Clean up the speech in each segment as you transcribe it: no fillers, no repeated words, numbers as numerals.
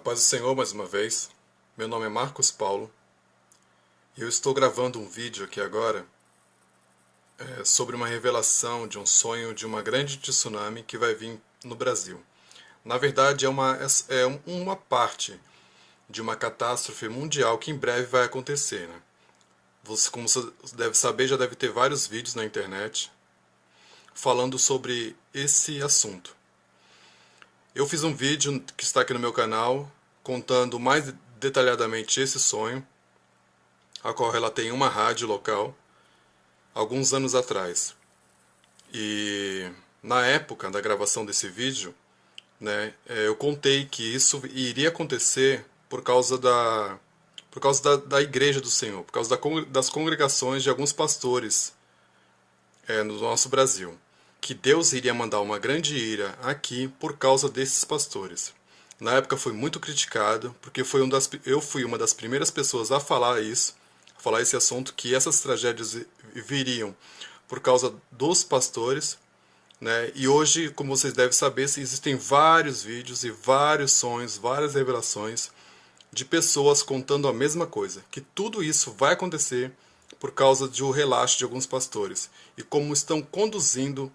paz do Senhor mais uma vez. Meu nome é Marcos Paulo e eu estou gravando um vídeo aqui agora sobre uma revelação de um sonho de uma grande tsunami que vai vir no Brasil. Na verdade, é uma parte de uma catástrofe mundial que em breve vai acontecer, né? Como você deve saber, já deve ter vários vídeos na internet falando sobre esse assunto. Eu fiz um vídeo que está aqui no meu canal contando mais detalhadamente esse sonho, a qual relatei em uma rádio local alguns anos atrás. E na época da gravação desse vídeo, né, eu contei que isso iria acontecer por causa da Igreja do Senhor, por causa das congregações de alguns pastores no nosso Brasil, que Deus iria mandar uma grande ira aqui por causa desses pastores. Na época foi muito criticado, porque eu fui uma das primeiras pessoas a falar isso, a falar esse assunto, que essas tragédias viriam por causa dos pastores, né? E hoje, como vocês devem saber, existem vários vídeos e vários sonhos, várias revelações de pessoas contando a mesma coisa, que tudo isso vai acontecer por causa de um relaxo de alguns pastores e como estão conduzindo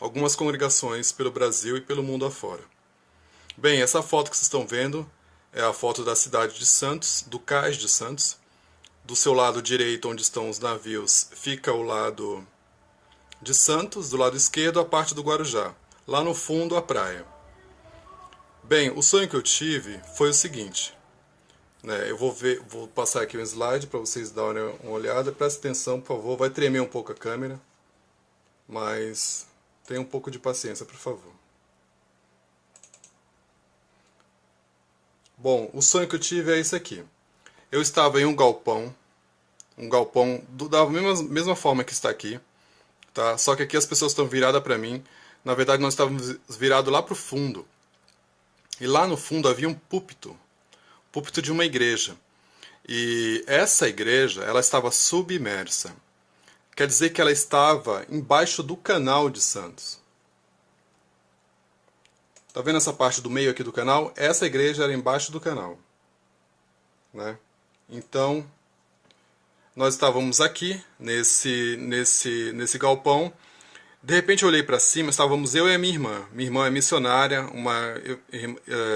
algumas congregações pelo Brasil e pelo mundo afora. Bem, essa foto que vocês estão vendo é a foto da cidade de Santos, do cais de Santos. Do seu lado direito, onde estão os navios, fica o lado de Santos, do lado esquerdo a parte do Guarujá. Lá no fundo, a praia. Bem, o sonho que eu tive foi o seguinte, né? Eu vou passar aqui um slide para vocês darem uma olhada. Presta atenção, por favor. Vai tremer um pouco a câmera, mas tenha um pouco de paciência, por favor. Bom, o sonho que eu tive é esse aqui. Eu estava em um galpão da mesma forma que está aqui, tá? Só que aqui as pessoas estão viradas para mim. Na verdade, nós estávamos virados lá para o fundo. E lá no fundo havia um púlpito de uma igreja. E essa igreja, ela estava submersa. Quer dizer que ela estava embaixo do canal de Santos. Tá vendo essa parte do meio aqui do canal? Essa igreja era embaixo do canal, né? Então, nós estávamos aqui nesse galpão. De repente eu olhei para cima, estávamos eu e a minha irmã. Minha irmã é missionária,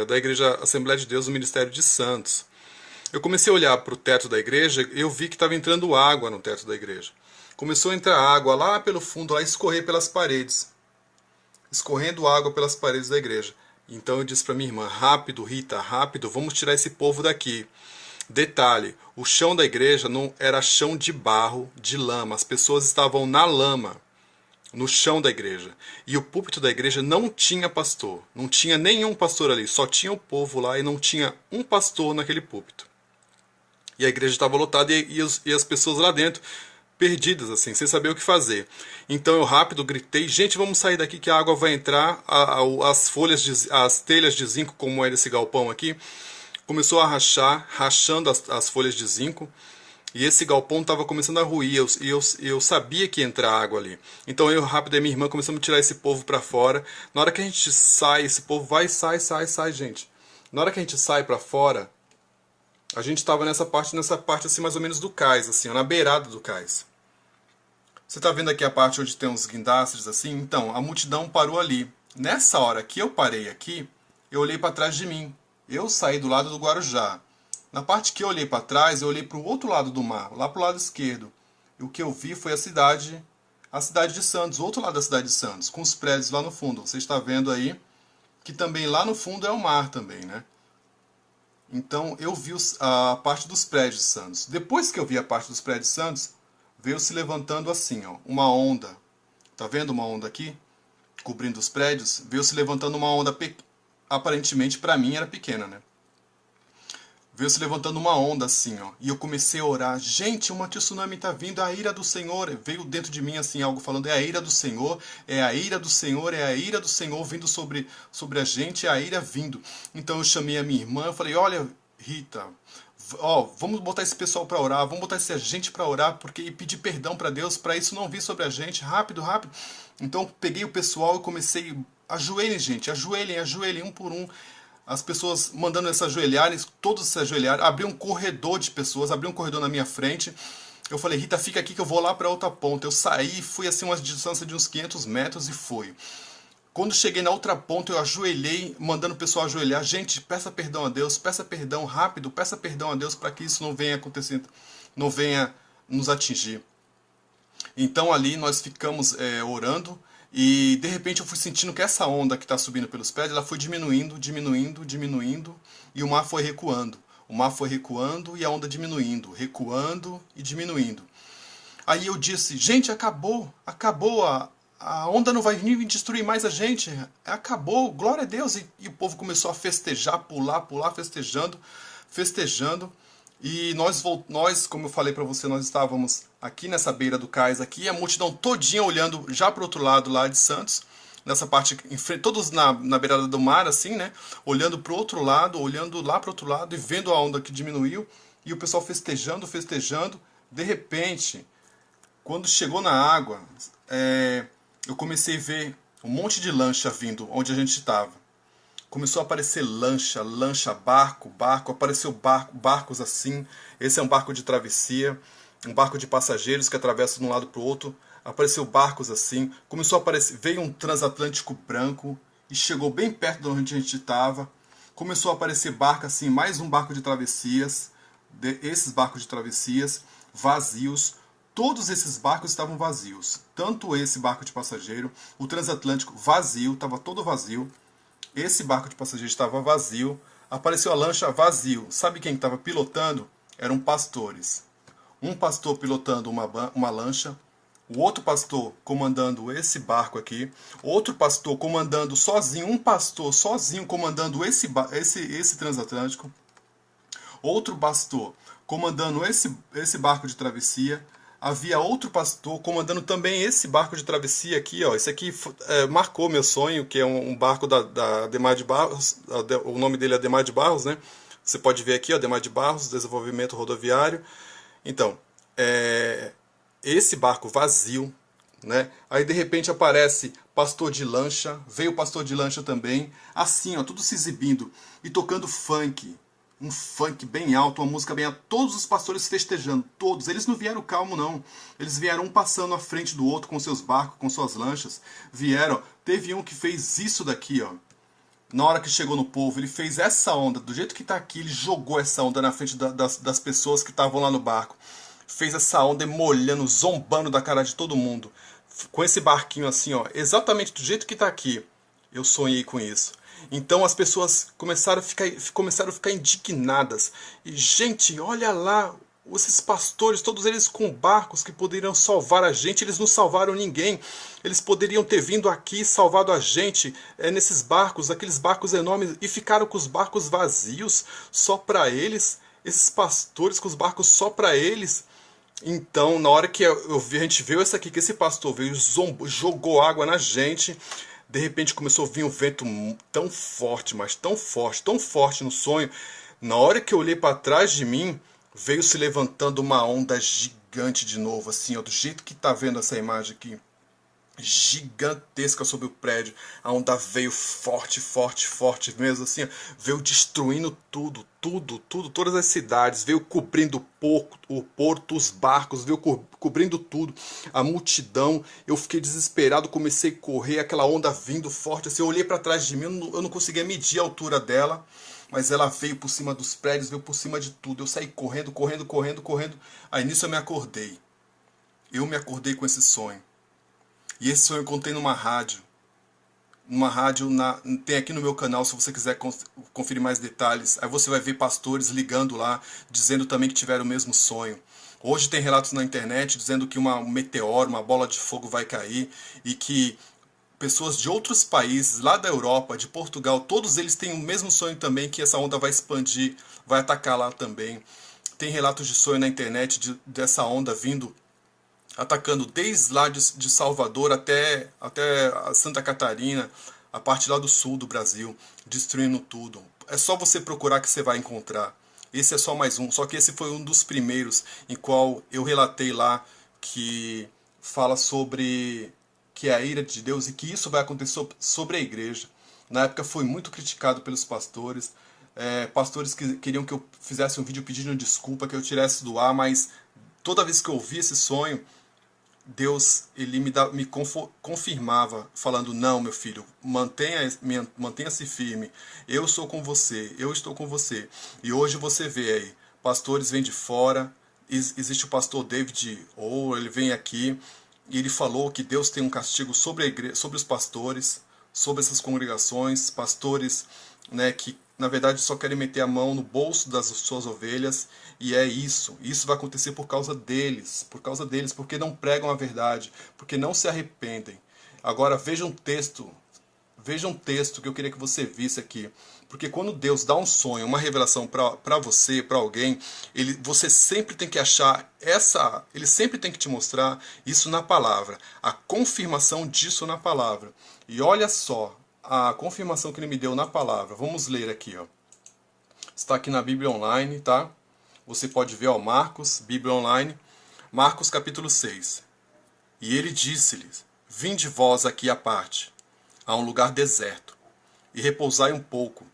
da Igreja Assembleia de Deus do Ministério de Santos. Eu comecei a olhar para o teto da igreja e eu vi que estava entrando água no teto da igreja. Começou a entrar água lá pelo fundo, lá escorrer pelas paredes. Escorrendo água pelas paredes da igreja. Então eu disse para minha irmã, rápido Rita, rápido, vamos tirar esse povo daqui. Detalhe, o chão da igreja não era chão de barro, de lama. As pessoas estavam na lama, no chão da igreja. E o púlpito da igreja não tinha pastor. Não tinha nenhum pastor ali. Só tinha o povo lá e não tinha um pastor naquele púlpito. E a igreja estava lotada e as pessoas lá dentro, perdidas assim, sem saber o que fazer. Então eu rápido gritei, gente, vamos sair daqui que a água vai entrar. As telhas de zinco, como é desse galpão aqui, começou a rachando as folhas de zinco. E esse galpão estava começando a ruir, eu sabia que ia entrar água ali. Então eu rápido e minha irmã começamos a tirar esse povo para fora. Na hora que a gente sai, esse povo sai, gente. Na hora que a gente sai para fora, a gente estava nessa parte assim mais ou menos do cais, assim, ó, na beirada do cais. Você está vendo aqui a parte onde tem uns guindastes assim? Então, a multidão parou ali. Nessa hora que eu parei aqui, eu olhei para trás de mim. Eu saí do lado do Guarujá. Na parte que eu olhei para trás, eu olhei para o outro lado do mar, lá para o lado esquerdo. E o que eu vi foi a cidade de Santos, o outro lado da cidade de Santos, com os prédios lá no fundo. Você está vendo aí que também lá no fundo é o mar também, né? Então eu vi a parte dos prédios de Santos. Depois que eu vi a parte dos prédios de Santos, veio se levantando assim, ó, uma onda. Tá vendo uma onda aqui? Cobrindo os prédios. Veio se levantando uma onda, aparentemente para mim era pequena, né? Veio se levantando uma onda assim, ó. E eu comecei a orar. Gente, uma tsunami tá vindo, a ira do Senhor. Veio dentro de mim assim, algo falando, é a ira do Senhor, é a ira do Senhor, é a ira do Senhor vindo sobre a gente, é a ira vindo. Então eu chamei a minha irmã, eu falei, olha, Rita, ó, vamos botar esse pessoal para orar, vamos botar essa gente para orar, porque e pedir perdão para Deus, para isso não vir sobre a gente, rápido, rápido. Então peguei o pessoal e comecei, ajoelhem, gente, ajoelhem, um por um. as pessoas mandando se ajoelharem, todos se ajoelharam, abriu um corredor de pessoas, abriu um corredor na minha frente. Eu falei, Rita, fica aqui que eu vou lá para outra ponta. Eu saí, fui assim uma distância de uns 500 metros e fui. Quando cheguei na outra ponta, eu ajoelhei, mandando o pessoal ajoelhar. Gente, peça perdão a Deus, peça perdão rápido, peça perdão a Deus para que isso não venha acontecendo, não venha nos atingir. Então ali nós ficamos orando e de repente eu fui sentindo que essa onda que está subindo pelos pés, ela foi diminuindo, diminuindo, diminuindo e o mar foi recuando. O mar foi recuando e a onda diminuindo, recuando e diminuindo. Aí eu disse, gente, acabou a onda não vai vir destruir mais a gente, acabou, glória a Deus. E o povo começou a festejar, pular, festejando, festejando. E nós, como eu falei para você, nós estávamos aqui nessa beira do cais aqui, a multidão todinha olhando já para o outro lado lá de Santos, nessa parte, em frente, todos na beirada do mar, assim, né? Olhando para o outro lado, olhando lá para o outro lado e vendo a onda que diminuiu, e o pessoal festejando, festejando. De repente, quando chegou na água, eu comecei a ver um monte de lancha vindo onde a gente estava. Começou a aparecer lancha, barco, apareceu barcos assim. Esse é um barco de travessia, um barco de passageiros que atravessa de um lado para o outro. Apareceu barcos assim. Começou a aparecer, veio um transatlântico branco e chegou bem perto de onde a gente estava. Começou a aparecer barco assim, mais um barco de travessias. Esses barcos de travessias vazios. Todos esses barcos estavam vazios. Tanto esse barco de passageiro, o transatlântico vazio, estava todo vazio. Esse barco de passageiro estava vazio. Apareceu a lancha vazio. Sabe quem estava pilotando? Eram pastores. Um pastor pilotando uma lancha. O outro pastor comandando esse barco aqui. Outro pastor comandando sozinho. Um pastor sozinho comandando esse transatlântico. Outro pastor comandando esse barco de travessia. Havia outro pastor comandando também esse barco de travessia aqui, ó. Esse aqui marcou meu sonho, que é um barco da Ademar de Barros. O nome dele é Ademar de Barros, né? Você pode ver aqui, ó, Ademar de Barros, Desenvolvimento Rodoviário. Então, esse barco vazio, né? Aí de repente aparece pastor de lancha, veio o pastor de lancha também, assim, ó, tudo se exibindo e tocando funk. Um funk bem alto, uma música bem alta, todos os pastores festejando, todos. Eles não vieram calmo, não. Eles vieram um passando à frente do outro com seus barcos, com suas lanchas. Vieram. Teve um que fez isso daqui, ó. Na hora que chegou no povo, ele fez essa onda, do jeito que está aqui, ele jogou essa onda na frente das pessoas que estavam lá no barco. Fez essa onda molhando, zombando da cara de todo mundo. Com esse barquinho assim, ó, exatamente do jeito que está aqui. Eu sonhei com isso. Então as pessoas começaram a ficar indignadas. E, gente, olha lá, esses pastores, todos eles com barcos que poderiam salvar a gente, eles não salvaram ninguém. Eles poderiam ter vindo aqui e salvado a gente nesses barcos, aqueles barcos enormes, e ficaram com os barcos vazios, só para eles. Esses pastores com os barcos só para eles. Então, na hora que a gente viu isso aqui, que esse pastor veio, jogou água na gente. De repente começou a vir um vento tão forte, mas tão forte no sonho. Na hora que eu olhei para trás de mim, veio se levantando uma onda gigante de novo, assim, ó, do jeito que tá vendo essa imagem aqui. Gigantesca sobre o prédio. A onda veio forte mesmo, assim, ó, veio destruindo tudo, todas as cidades, veio cobrindo o porto, os barcos, veio cobrindo tudo, a multidão. Eu fiquei desesperado, comecei a correr, aquela onda vindo forte, assim, eu olhei para trás de mim, eu não conseguia medir a altura dela, mas ela veio por cima dos prédios, veio por cima de tudo. Eu saí correndo. Aí nisso eu me acordei. Eu me acordei com esse sonho. E esse sonho eu contei numa rádio. Tem aqui no meu canal, se você quiser conferir mais detalhes. Aí você vai ver pastores ligando lá, dizendo também que tiveram o mesmo sonho. Hoje tem relatos na internet dizendo que um meteoro, uma bola de fogo vai cair e que pessoas de outros países, lá da Europa, de Portugal, todos eles têm o mesmo sonho também, que essa onda vai expandir, vai atacar lá também. Tem relatos de sonho na internet dessa onda vindo, atacando desde lá de Salvador até Santa Catarina, a parte lá do sul do Brasil, destruindo tudo. É só você procurar que você vai encontrar. Esse é só mais um, só que esse foi um dos primeiros em qual eu relatei lá, que fala sobre que é a ira de Deus e que isso vai acontecer sobre a igreja. Na época foi muito criticado pelos pastores. Pastores que queriam que eu fizesse um vídeo pedindo desculpa, que eu tirasse do ar, mas toda vez que eu ouvia esse sonho, Deus ele me confirmava, falando: não, meu filho, mantenha-se firme, eu sou com você, eu estou com você. E hoje você vê aí, pastores vêm de fora, existe o pastor David, ou ele vem aqui, e ele falou que Deus tem um castigo sobre a igreja, sobre os pastores, sobre essas congregações, pastores, né, que na verdade só querem meter a mão no bolso das suas ovelhas, e é isso. Isso vai acontecer por causa deles, porque não pregam a verdade, porque não se arrependem. Agora veja um texto que eu queria que você visse aqui. Porque quando Deus dá um sonho, uma revelação para você, para alguém, você sempre tem que achar ele sempre tem que te mostrar isso na palavra, a confirmação disso na palavra. E olha só, a confirmação que ele me deu na palavra. Vamos ler aqui, ó. Está aqui na Bíblia Online, tá? Você pode ver, ó, Marcos, Bíblia Online, Marcos capítulo 6. E ele disse-lhes: vinde vós aqui à parte, a um lugar deserto, e repousai um pouco,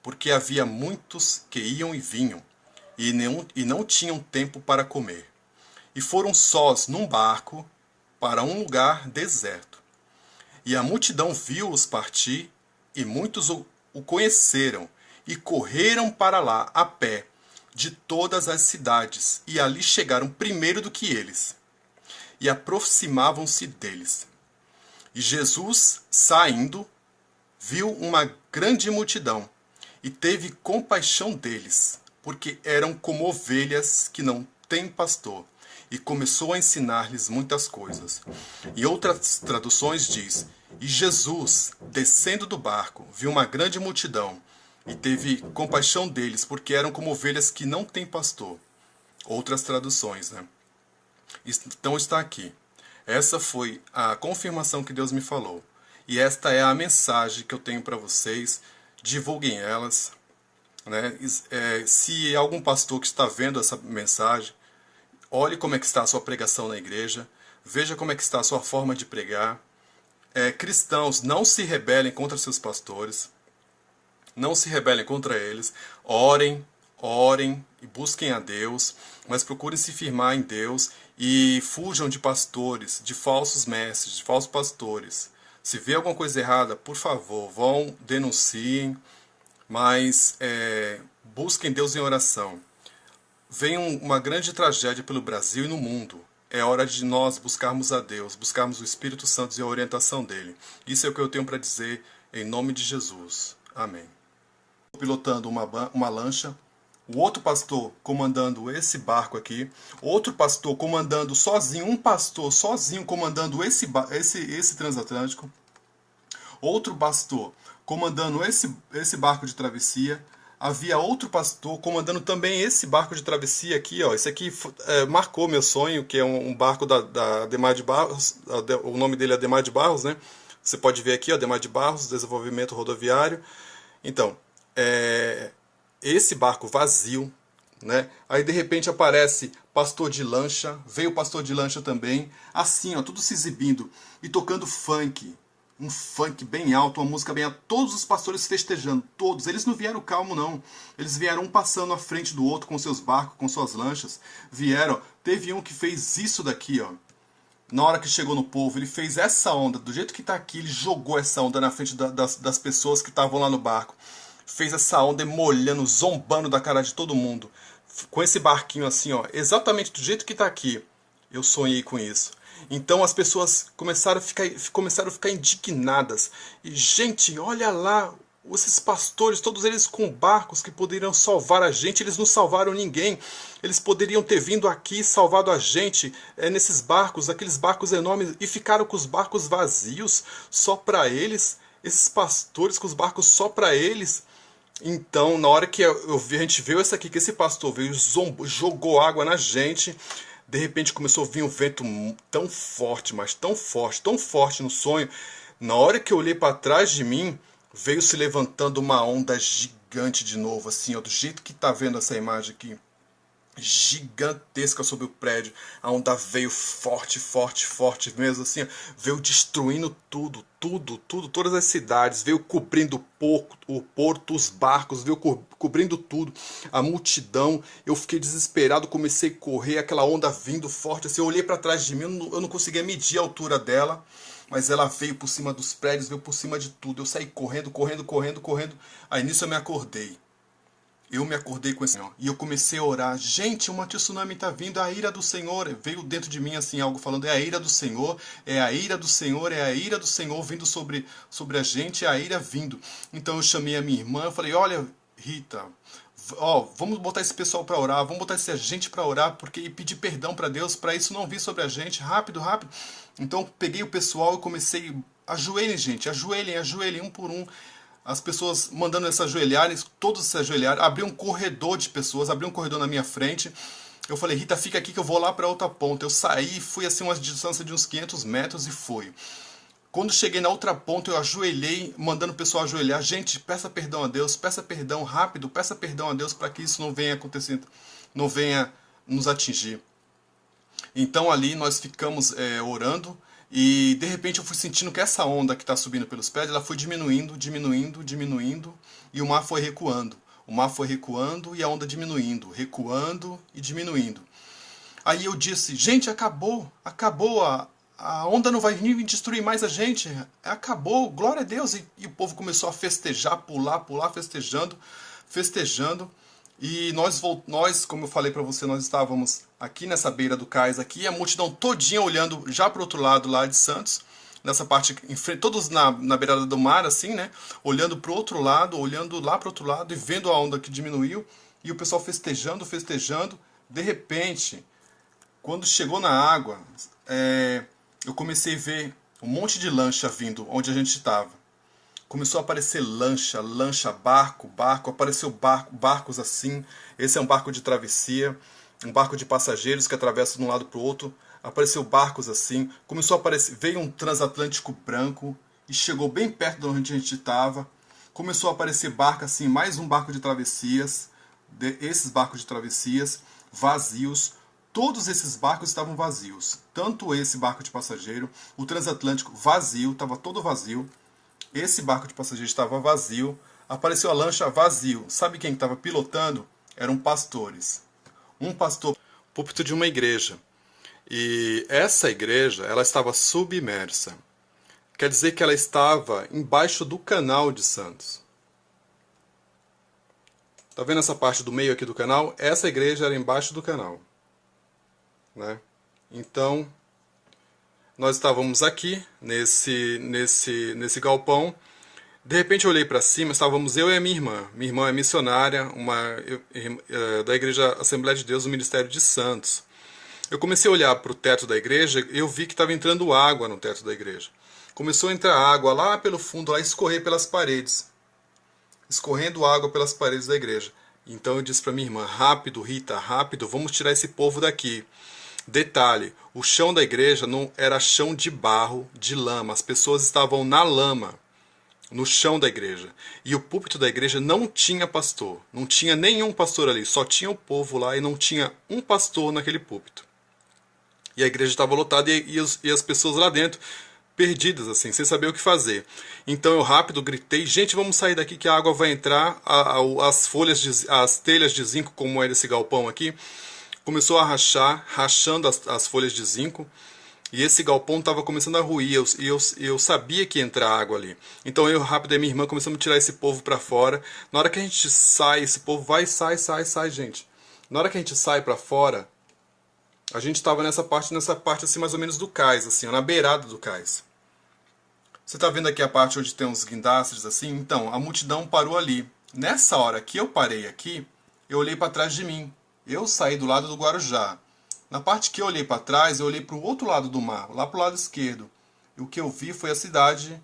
porque havia muitos que iam e vinham, e não tinham tempo para comer. E foram sós num barco para um lugar deserto. E a multidão viu-os partir, e muitos o conheceram, e correram para lá a pé, de todas as cidades, e ali chegaram primeiro do que eles, e aproximavam-se deles. E Jesus, saindo, viu uma grande multidão, e teve compaixão deles, porque eram como ovelhas que não têm pastor, e começou a ensinar-lhes muitas coisas. E outras traduções diz: e Jesus, descendo do barco, viu uma grande multidão, e teve compaixão deles, porque eram como ovelhas que não têm pastor. Outras traduções, né? Então está aqui. Essa foi a confirmação que Deus me falou. E esta é a mensagem que eu tenho para vocês. Divulguem elas, né? Se algum pastor que está vendo essa mensagem, olhe como é que está a sua pregação na igreja. Veja como é que está a sua forma de pregar. Cristãos, não se rebelem contra seus pastores. Não se rebelem contra eles. Orem e busquem a Deus, mas procurem se firmar em Deus e fujam de pastores, de falsos mestres, de falsos pastores. Se vê alguma coisa errada, por favor, vão, denunciem, mas busquem Deus em oração. Vem uma grande tragédia pelo Brasil e no mundo. É hora de nós buscarmos a Deus, buscarmos o Espírito Santo e a orientação dele. Isso é o que eu tenho para dizer em nome de Jesus. Amém. Pilotando uma lancha, o outro pastor comandando esse barco aqui, outro pastor comandando sozinho, um pastor sozinho comandando esse transatlântico, outro pastor comandando esse barco de travessia, havia outro pastor comandando também esse barco de travessia aqui, ó. Esse aqui marcou meu sonho, que é um barco da Ademar de Barros, o nome dele é Ademar de Barros, né? Você pode ver aqui, ó, Ademar de Barros, desenvolvimento rodoviário. Então, esse barco vazio, né? Aí de repente aparece pastor de lancha, veio o pastor de lancha também, assim, ó, tudo se exibindo e tocando funk, um funk bem alto, uma música bem alta, todos os pastores festejando, todos, eles não vieram calmo não, eles vieram um passando à frente do outro com seus barcos, com suas lanchas, vieram, teve um que fez isso daqui, ó, na hora que chegou no povo, ele fez essa onda, do jeito que está aqui, ele jogou essa onda na frente das pessoas que estavam lá no barco, fez essa onda molhando, zombando da cara de todo mundo, com esse barquinho assim, ó, exatamente do jeito que está aqui. Eu sonhei com isso. Então as pessoas começaram a ficar indignadas. E, gente, olha lá, esses pastores, todos eles com barcos que poderiam salvar a gente, eles não salvaram ninguém. Eles poderiam ter vindo aqui e salvado a gente nesses barcos, aqueles barcos enormes, e ficaram com os barcos vazios, só para eles. Esses pastores com os barcos só para eles. Então, na hora que a gente viu isso aqui, que esse pastor veio, jogou água na gente, de repente começou a vir um vento tão forte, mas tão forte no sonho. Na hora que eu olhei para trás de mim, veio se levantando uma onda gigante de novo, assim, ó, do jeito que tá vendo essa imagem aqui. gigantesca sobre o prédio. A onda veio forte, forte, forte mesmo, assim, ó, veio destruindo tudo, tudo, tudo, todas as cidades, veio cobrindo o porto, os barcos, veio cobrindo tudo, a multidão. Eu fiquei desesperado, comecei a correr, aquela onda vindo forte, assim, eu olhei para trás de mim, eu não conseguia medir a altura dela, mas ela veio por cima dos prédios, veio por cima de tudo. Eu saí correndo, correndo, correndo, correndo. Aí nisso eu me acordei. Eu me acordei com esse Senhor e eu comecei a orar. Gente, uma tsunami está vindo, a ira do Senhor. Veio dentro de mim assim algo falando, é a ira do Senhor, é a ira do Senhor, é a ira do Senhor vindo sobre a gente, é a ira vindo. Então eu chamei a minha irmã, eu falei, olha, Rita, ó, vamos botar esse pessoal para orar, vamos botar essa gente para orar, porque e pedir perdão para Deus, para isso não vir sobre a gente, rápido, rápido. Então eu peguei o pessoal e comecei, ajoelhem, gente, ajoelhem, ajoelhem um por um. As pessoas mandando se ajoelharem, todos se ajoelharam, abri um corredor de pessoas, abri um corredor na minha frente. Eu falei, Rita, fica aqui que eu vou lá para outra ponta. Eu saí, fui assim uma distância de uns 500 metros e fui. Quando cheguei na outra ponta, eu ajoelhei, mandando o pessoal ajoelhar. Gente, peça perdão a Deus, peça perdão rápido, peça perdão a Deus para que isso não venha acontecendo, não venha nos atingir. Então ali nós ficamos orando e de repente eu fui sentindo que essa onda que está subindo pelos prédios, ela foi diminuindo, diminuindo, diminuindo e o mar foi recuando. O mar foi recuando e a onda diminuindo, recuando e diminuindo. Aí eu disse, gente, acabou, acabou, a onda não vai vir destruir mais a gente, acabou, glória a Deus. E o povo começou a festejar, pular, pular, festejando, festejando. E nós, como eu falei para você, nós estávamos aqui nessa beira do cais aqui, a multidão todinha olhando já para o outro lado lá de Santos, nessa parte, em frente, todos na beirada do mar, assim, né? Olhando para o outro lado, olhando lá para o outro lado e vendo a onda que diminuiu, e o pessoal festejando, festejando. De repente, quando chegou na água, eu comecei a ver um monte de lancha vindo onde a gente estava. Começou a aparecer lancha, lancha, barco, barco, apareceu barcos assim. Esse é um barco de travessia, um barco de passageiros que atravessa de um lado para o outro. Apareceu barcos assim, começou a aparecer, veio um transatlântico branco e chegou bem perto de onde a gente estava. Começou a aparecer barco assim, mais um barco de travessias, esses barcos de travessias vazios. Todos esses barcos estavam vazios, tanto esse barco de passageiro, o transatlântico vazio, estava todo vazio. Esse barco de passageiros estava vazio, apareceu a lancha vazio. Sabe quem estava pilotando? Eram pastores. Um pastor, púlpito de uma igreja. E essa igreja, ela estava submersa. Quer dizer que ela estava embaixo do canal de Santos. Tá vendo essa parte do meio aqui do canal? Essa igreja era embaixo do canal, né? Então, nós estávamos aqui nesse galpão. De repente eu olhei para cima, estávamos eu e a minha irmã. Minha irmã é missionária, da Igreja Assembleia de Deus do Ministério de Santos. Eu comecei a olhar para o teto da igreja e eu vi que estava entrando água no teto da igreja. Começou a entrar água lá pelo fundo, lá escorrer pelas paredes. Escorrendo água pelas paredes da igreja. Então eu disse para minha irmã, rápido, Rita, rápido, vamos tirar esse povo daqui. Detalhe, o chão da igreja não era chão de barro, de lama. As pessoas estavam na lama, no chão da igreja. E o púlpito da igreja não tinha pastor. Não tinha nenhum pastor ali. Só tinha o povo lá e não tinha um pastor naquele púlpito. E a igreja estava lotada e as pessoas lá dentro, perdidas, assim, sem saber o que fazer. Então eu rápido gritei, gente, vamos sair daqui que a água vai entrar. As telhas de zinco, como é desse galpão aqui, começou a rachar, rachando as folhas de zinco. E esse galpão estava começando a ruir, eu sabia que ia entrar água ali. Então eu rápido e minha irmã começamos a tirar esse povo para fora. Na hora que a gente sai, esse povo vai, sai, gente. Na hora que a gente sai para fora, a gente estava nessa parte assim mais ou menos do cais, assim, ó, na beirada do cais. Você está vendo aqui a parte onde tem uns guindastres assim? Então, a multidão parou ali. Nessa hora que eu parei aqui, eu olhei para trás de mim. Eu saí do lado do Guarujá. Na parte que eu olhei para trás, eu olhei para o outro lado do mar, lá para o lado esquerdo. E o que eu vi foi a cidade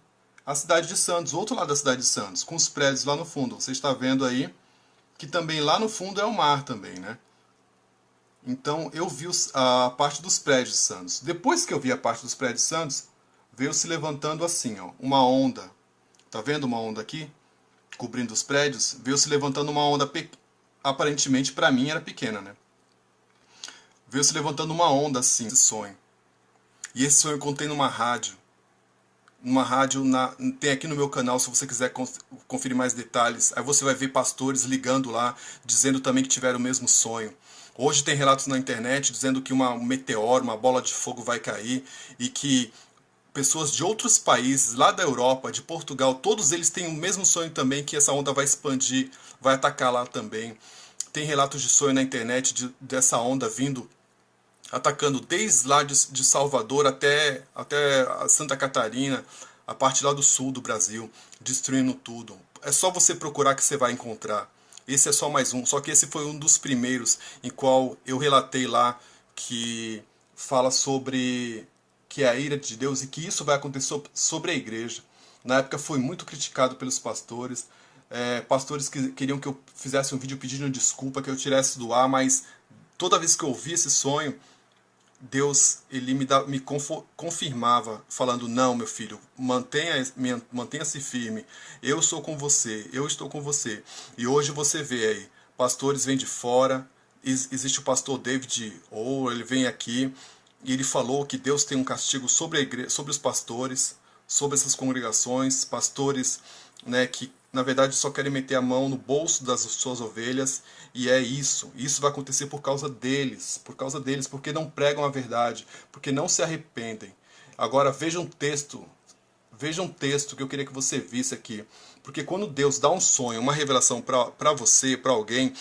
de Santos, o outro lado da cidade de Santos, com os prédios lá no fundo. Você está vendo aí que também lá no fundo é o mar também, né? Então eu vi a parte dos prédios de Santos. Depois que eu vi a parte dos prédios de Santos, veio se levantando assim, ó, uma onda. Tá vendo uma onda aqui? Cobrindo os prédios. Veio se levantando uma onda, aparentemente para mim era pequena, né? veio se levantando uma onda assim, esse sonho. E esse sonho eu contei numa rádio. Numa rádio, tem aqui no meu canal, se você quiser conferir mais detalhes. Aí você vai ver pastores ligando lá, dizendo também que tiveram o mesmo sonho. Hoje tem relatos na internet dizendo que um meteoro, uma bola de fogo vai cair e que pessoas de outros países, lá da Europa, de Portugal, todos eles têm o mesmo sonho também, que essa onda vai expandir, vai atacar lá também. Tem relatos de sonho na internet dessa onda vindo, atacando desde lá de Salvador até a Santa Catarina, a parte lá do sul do Brasil, destruindo tudo. É só você procurar que você vai encontrar. Esse é só mais um, só que esse foi um dos primeiros em qual eu relatei lá que fala sobre que é a ira de Deus e que isso vai acontecer sobre a igreja. Na época foi muito criticado pelos pastores, pastores que queriam que eu fizesse um vídeo pedindo desculpa, que eu tirasse do ar, mas toda vez que eu ouvi esse sonho, Deus ele me confirmava, falando, não, meu filho, mantenha-se firme, eu sou com você, eu estou com você. E hoje você vê aí, pastores vêm de fora, existe o pastor David, ou ele vem aqui, e ele falou que Deus tem um castigo sobre a igreja, sobre os pastores, sobre essas congregações, pastores, né, que na verdade só querem meter a mão no bolso das suas ovelhas, e é isso. Isso vai acontecer por causa deles, porque não pregam a verdade, porque não se arrependem. Agora veja um texto que eu queria que você visse aqui. Porque quando Deus dá um sonho, uma revelação para você, para alguém,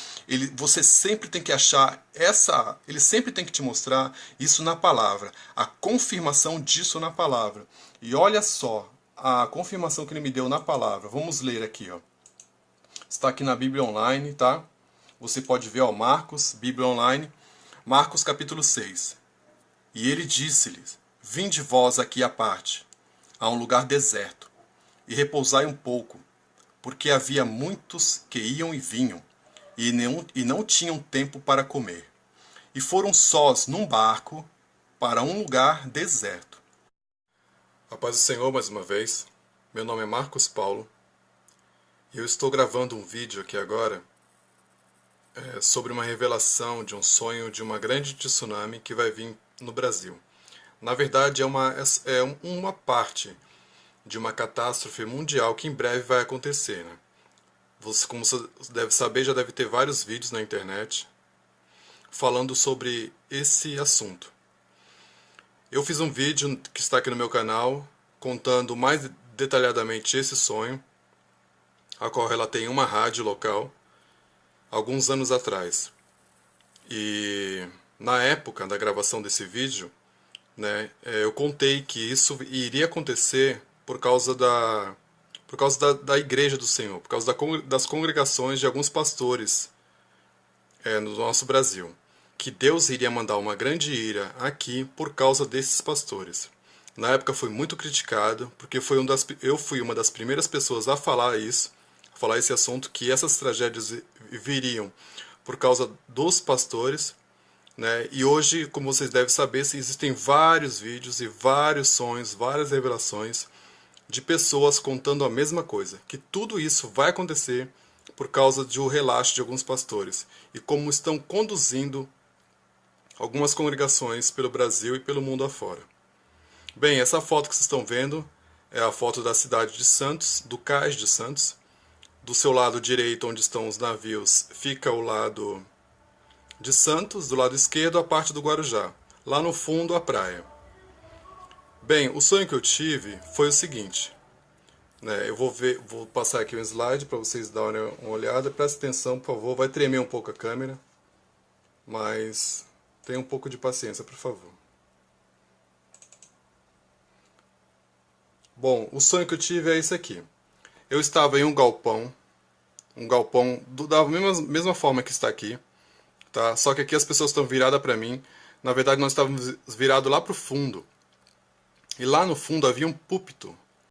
você sempre tem que achar ele sempre tem que te mostrar isso na palavra, a confirmação disso na palavra. E olha só, a confirmação que ele me deu na palavra. Vamos ler aqui, ó. Está aqui na Bíblia Online, tá? Você pode ver, ó, Marcos, Bíblia Online, Marcos capítulo 6. E ele disse-lhes: vinde vós aqui à parte, a um lugar deserto, e repousai um pouco, porque havia muitos que iam e vinham, e não tinham tempo para comer. E foram sós num barco para um lugar deserto. A paz do Senhor mais uma vez. Meu nome é Marcos Paulo. E eu estou gravando um vídeo aqui agora sobre uma revelação de um sonho de uma grande tsunami que vai vir no Brasil. Na verdade, é uma parte de uma catástrofe mundial que em breve vai acontecer, né? Você, como você deve saber, já deve ter vários vídeos na internet falando sobre esse assunto. Eu fiz um vídeo que está aqui no meu canal contando mais detalhadamente esse sonho, a qual relatei em uma rádio local alguns anos atrás. E na época da gravação desse vídeo, né, eu contei que isso iria acontecer por causa da Igreja do Senhor, por causa das congregações de alguns pastores no nosso Brasil, que Deus iria mandar uma grande ira aqui por causa desses pastores. Na época foi muito criticado, porque eu fui uma das primeiras pessoas a falar esse assunto, que essas tragédias viriam por causa dos pastores, né? E hoje, como vocês devem saber, existem vários vídeos e vários sonhos, várias revelações de pessoas contando a mesma coisa, que tudo isso vai acontecer por causa de um relaxo de alguns pastores e como estão conduzindo algumas congregações pelo Brasil e pelo mundo afora. Bem, essa foto que vocês estão vendo é a foto da cidade de Santos, do cais de Santos. Do seu lado direito, onde estão os navios, fica o lado de Santos, do lado esquerdo a parte do Guarujá. Lá no fundo, a praia. Bem, o sonho que eu tive foi o seguinte, né? Eu vou passar aqui um slide para vocês darem uma olhada. Presta atenção, por favor. Vai tremer um pouco a câmera, mas tenha um pouco de paciência, por favor. Bom, o sonho que eu tive é esse aqui. Eu estava em um galpão da mesma forma que está aqui, tá? Só que aqui as pessoas estão viradas para mim. Na verdade, nós estávamos virados lá para o fundo. E lá no fundo havia um púlpito